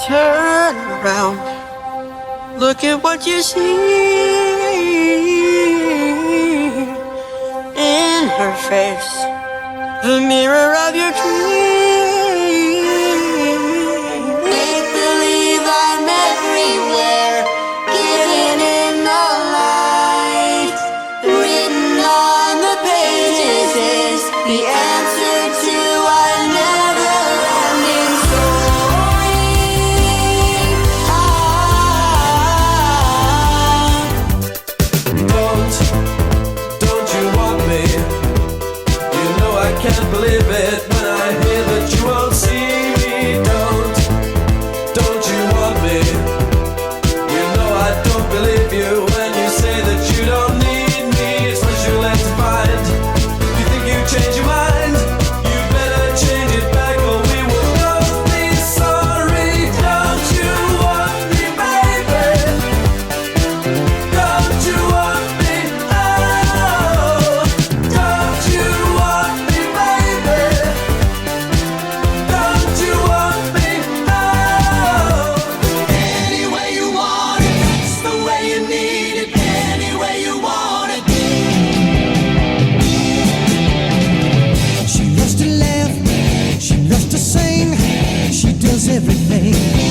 Turn around, look at what you see in her face, the mirror of your dream. Make believe I'm everywhere, getting in the light. Written on the pages is the answer to our never-ending story. Don't you want me? You know I can't believe it when I hear that you won't see me. Don't you want me? You know I don't believe you when you say that you don't need me. It's what you're left to find. You think you change your mind? You better change it back or we will both be sorry. Don't you want me, baby? Don't you want me? Oh, don't you want me, baby? Don't you want me? Oh, any way you want it, that's the way you need it. Any way you want it. She loves to laugh, she loves to sing, she does everything.